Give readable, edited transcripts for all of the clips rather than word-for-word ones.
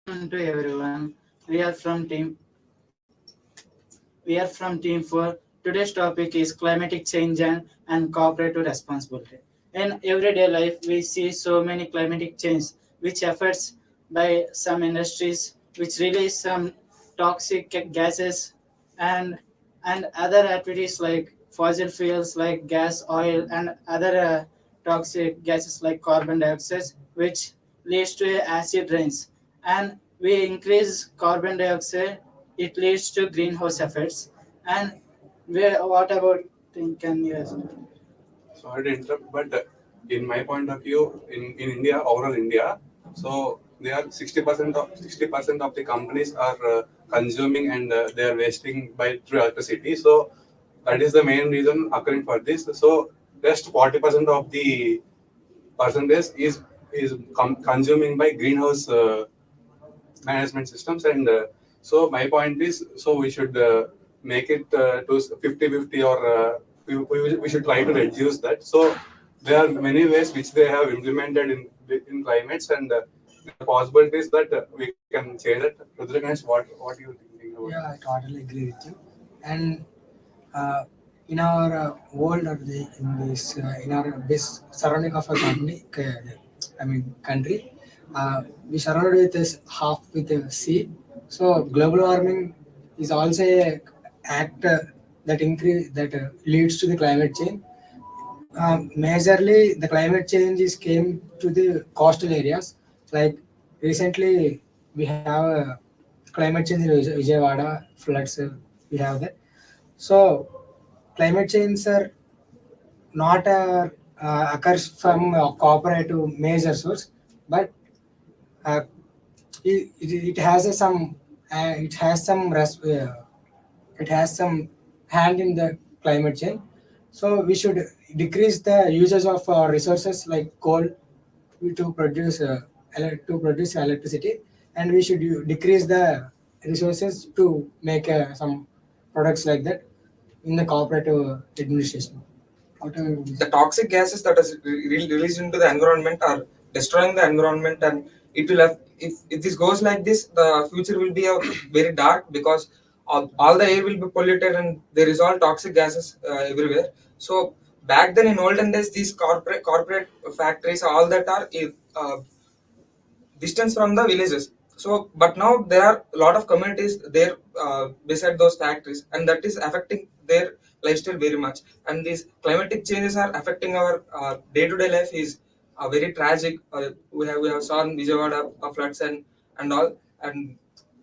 Afternoon to everyone. We are from team. We are from Team 4. Today's topic is climatic change and cooperative responsibility. In everyday life, we see so many climatic change which affects by some industries which release some toxic gases and and other activities like fossil fuels like gas, oil, and other toxic gases like carbon dioxide, which leads to acid rains. And we increase carbon dioxide, it leads to greenhouse effects. And what about can you Sorry to interrupt, but in my point of view, in India, overall India, so they are 60% of the companies are consuming and they are wasting by through electricity. So that is the main reason occurring for this. So just 40% of the percentage is consuming by greenhouse management systems, and so my point is, so we should make it to 50-50, or we should try to reduce that. So there are many ways which they have implemented in climates, and there are possibilities that we can change it. Rudraganesh, what do you thinking about? Yeah, I totally agree with you. And uh, in our world or in this in our this surrounding of a company, I mean country, we surrounded with this half with the sea. So global warming is also a act that leads to the climate change. Majorly, the climate change is came to the coastal areas. Like recently, we have climate change in Vijayawada floods. We have that. So climate change are not occurs from a cooperative major source, but uh, it has it has it has some hand in the climate change. So we should decrease the usage of resources like coal to produce electricity, and we should decrease the resources to make some products like that in the cooperative administration. Whatever it is. The toxic gases that is released into the environment are destroying the environment, and it will have, if this goes like this, the future will be a very dark, because all the air will be polluted and there is all toxic gases everywhere. So back then in olden days, these corporate factories, all that are uh, distance from the villages. So but now there are a lot of communities there beside those factories, and that is affecting their lifestyle very much. And these climatic changes are affecting our day-to-day life is very tragic. We have seen Vijayawada floods and all, and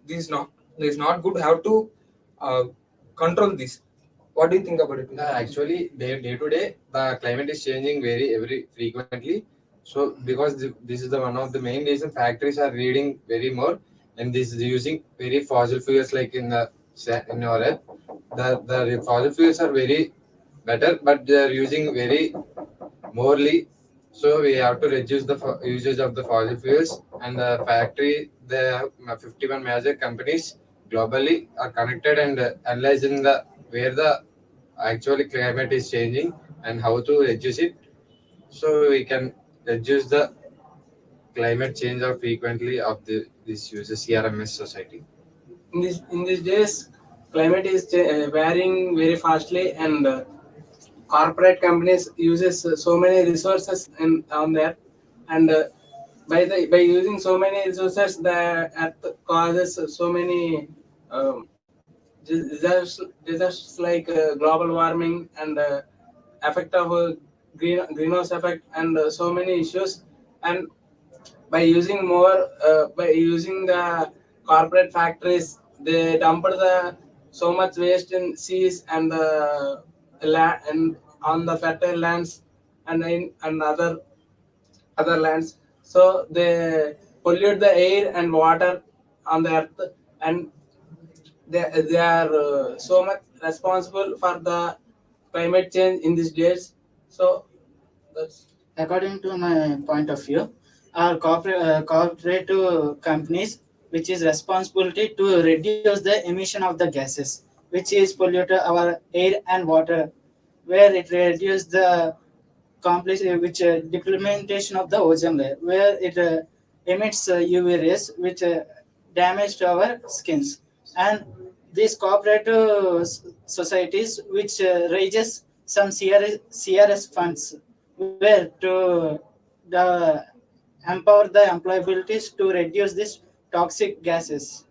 this is not good. How to uh, control this? What do you think about it? Actually, day to day, the climate is changing very frequently. So, because this is the one of the main reason factories are reading very more, and this is using very fossil fuels like in our earth. The fossil fuels are very better, but they are using very morely. So we have to reduce the usage of the fossil fuels, and the factory, the 51 major companies globally are connected and analyzing the where the actually climate is changing and how to reduce it, so we can reduce the climate change of frequently of this uses CRMS society. In these days, climate is varying very fastly, and corporate companies uses so many resources on there, and by using so many resources, the earth causes so many disasters like global warming and effect of greenhouse effect, and so many issues. And by using the corporate factories, they dump the so much waste in seas and the land and on the fertile lands, and in and other lands. So they pollute the air and water on the earth, and they are so much responsible for the climate change in these days. So that's according to my point of view, our cooperative companies, which is responsibility to reduce the emission of the gases, which is pollute our air and water, where it reduces the complex which deplementation of the ozone layer, where it emits UV rays, which damage to our skins. And these cooperative societies, which raises some CRS funds, where to the empower the employabilities to reduce these toxic gases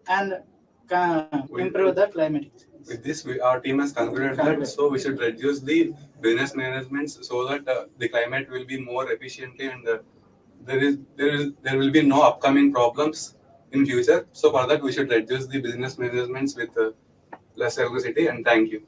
and improve the climate. With this, our team has concluded that so we should reduce the business managements so that the climate will be more efficiently and there will be no upcoming problems in future. So for that, we should reduce the business managements with less electricity. And thank you.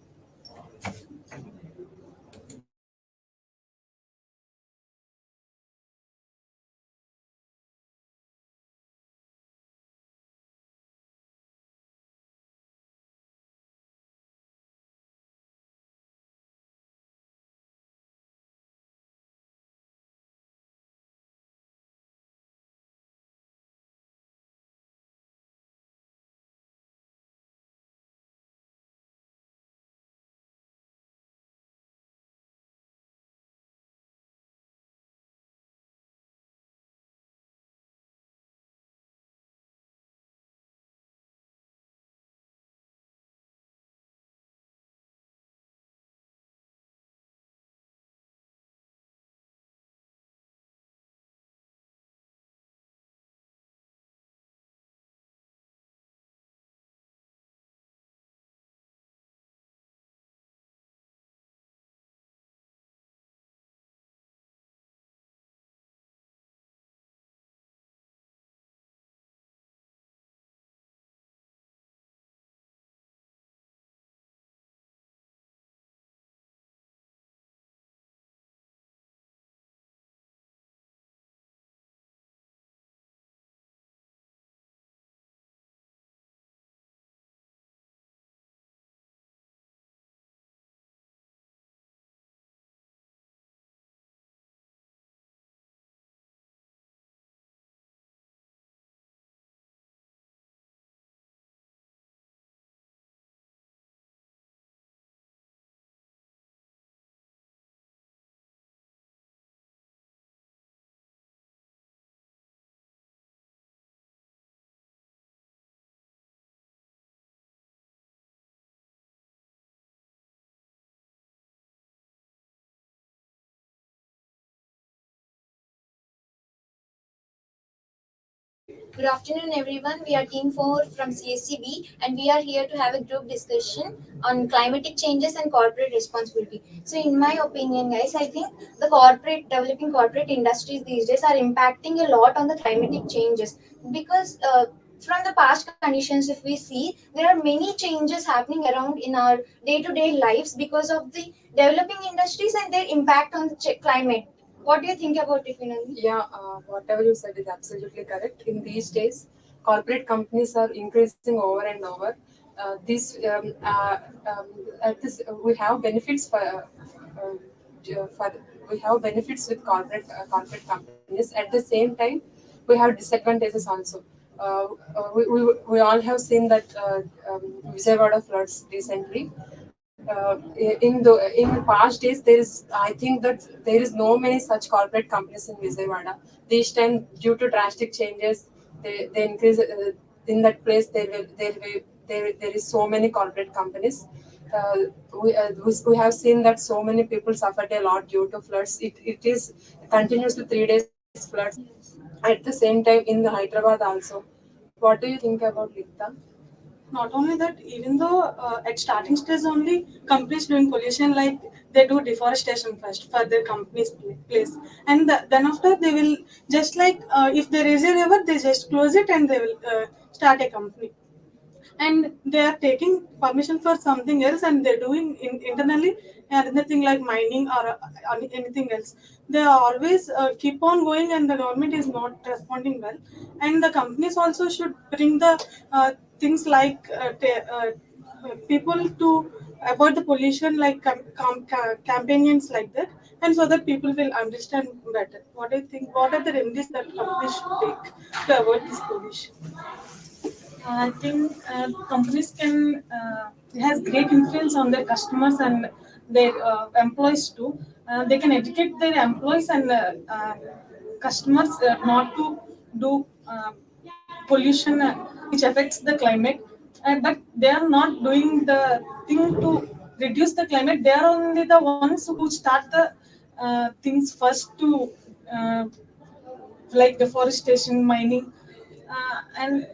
Good afternoon, everyone. We are Team 4 from CSE-B, and we are here to have a group discussion on climatic changes and corporate responsibility. So, in my opinion, guys, I think the developing corporate industries these days are impacting a lot on the climatic changes because from the past conditions, if we see, there are many changes happening around in our day-to-day lives because of the developing industries and their impact on the climate. What do you think about it, Vinali? Yeah, whatever you said is absolutely correct. In these days, corporate companies are increasing over and over. These at this we have benefits for we have benefits with corporate companies. At the same time, we have disadvantages also. We all have seen that Vijayawada floods recently. In past days, there is I think that there is no many such corporate companies in Vijayawada. This time, due to drastic changes, they increase in that place. There is so many corporate companies. Uh, we have seen that so many people suffered a lot due to floods. It is continuously 3 days floods. At the same time, in the Hyderabad also. What do you think about Likta? Not only that, even though at starting stage only companies doing pollution, like they do deforestation first for their company's place, and then after they will just like if there is a river, they just close it and they will start a company, and they are taking permission for something else and they're doing internally anything like mining or anything else. They always keep on going and the government is not responding well, and the companies also should bring the things like people to avoid the pollution, like campaigns like that, and so that people will understand better. What I think, what are the remedies that companies should take to avoid this pollution? I think companies can has great influence on their customers and their employees too. They can educate their employees and customers not to do pollution which affects the climate, but they are not doing the thing to reduce the climate. They are only the ones who start the things first to like deforestation, mining, and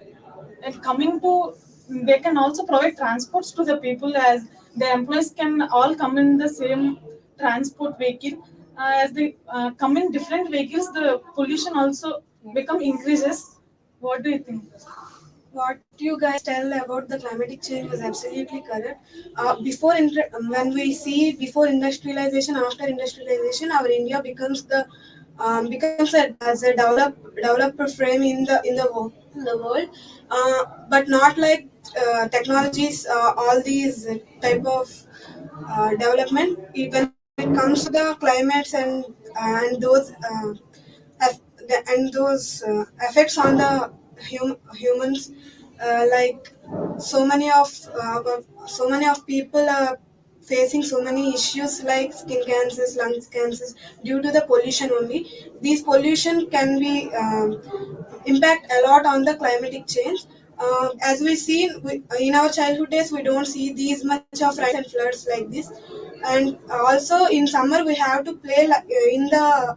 coming to, they can also provide transports to the people, as the employees can all come in the same transport vehicle. As they come in different vehicles, the pollution also become increases. What do you think? What you guys tell about the climatic change was absolutely correct. When we see before industrialization, after industrialization, our India becomes the becomes as a developer frame in the world, but not like technologies, all these type of development. When it comes to the climates and those effects on the humans, like so many of people are facing so many issues like skin cancers, lung cancers, due to the pollution only. These pollution can be impact a lot on the climatic change. As we see in our childhood days, we don't see these much of rains and floods like this. And also in summer we have to play in the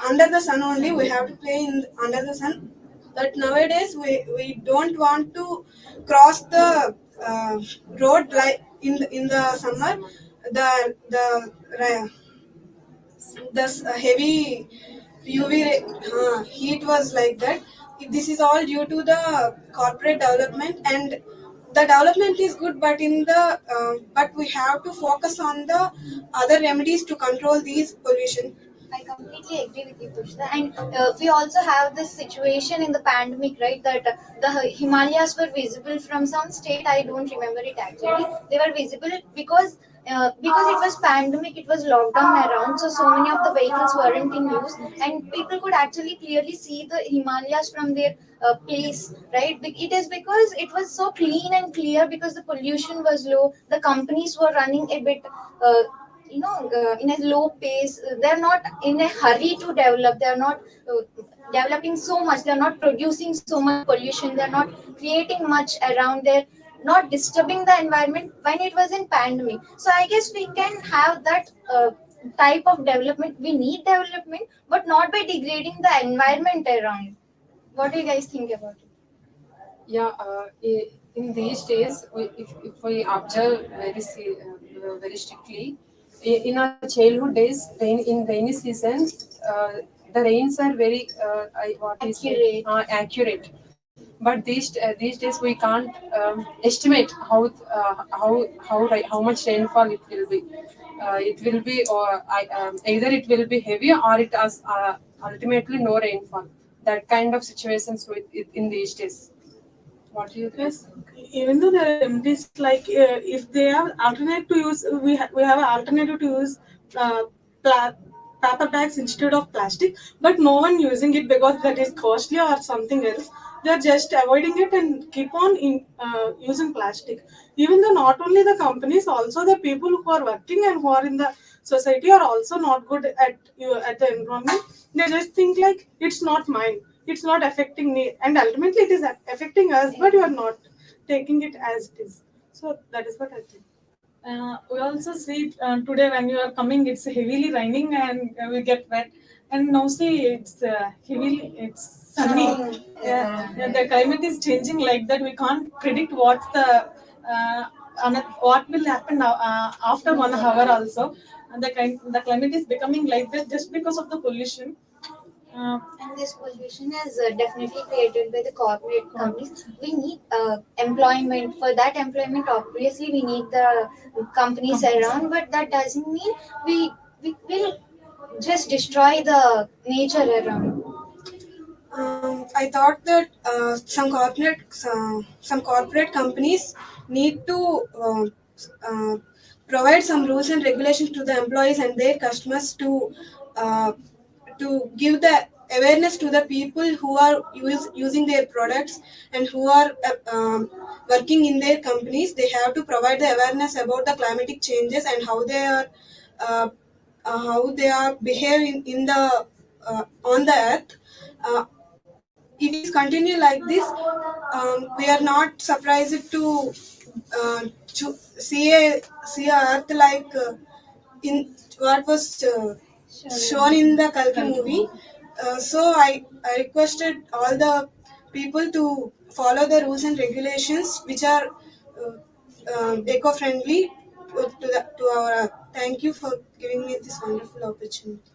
under the sun only. We have to play in under the sun. But nowadays we don't want to cross the road like in the summer. The heavy heat was like that. This is all due to the corporate development, and the development is good, but but we have to focus on the other remedies to control these pollution. I completely agree with you, Pushpa. And we also have this situation in the pandemic, right? That the Himalayas were visible from some state. I don't remember it actually. They were visible because it was pandemic. It was lockdown around, so many of the vehicles weren't in use, and people could actually clearly see the Himalayas from their place, right? It is because it was so clean and clear because the pollution was low. The companies were running a bit. In a low pace. They're not in a hurry to develop. They're not developing so much. They're not producing so much pollution. They're not creating much around there, not disturbing the environment when it was in pandemic. So I guess we can have that type of development. We need development, but not by degrading the environment around. What do you guys think about it? Yeah, in these days, if we observe very strictly, in our childhood days, in rainy season, the rains are very Accurate. accurate. But these days we can't estimate how much rainfall it will be. It will be either it will be heavy or it has ultimately no rainfall. That kind of situations in these days. What do you think? Yes, even though there are remedies like if they have alternate to use, we have an alternative to use uh, pla- paper bags instead of plastic, but no one using it because that is costly or something else. They are just avoiding it and keep on using plastic. Even though not only the companies, also the people who are working and who are in the society are also not good at the environment. They just think like it's not mine, it's not affecting me, and ultimately it is affecting us, but you are not taking it as it is. So that is what I think. We also see today when you are coming, it's heavily raining and we get wet. And now see, it's sunny. The climate is changing like that. We can't predict what will happen now, after 1 hour also. And the climate is becoming like that just because of the pollution. And this pollution is definitely created by the corporate companies. We need employment. For that employment, obviously, we need the companies around, but that doesn't mean we will just destroy the nature around. I thought that some corporate companies need to uh, provide some rules and regulations to the employees and their customers uh, to give the awareness to the people who are using their products and who are working in their companies. They have to provide the awareness about the climatic changes and uh, how they are behaving in the on the earth. Uh, if it continue like this, we are not surprised to see a earth like in what was shown in the Kalki movie. So I requested all the people to follow the rules and regulations which are eco-friendly to our. Thank you for giving me this wonderful opportunity.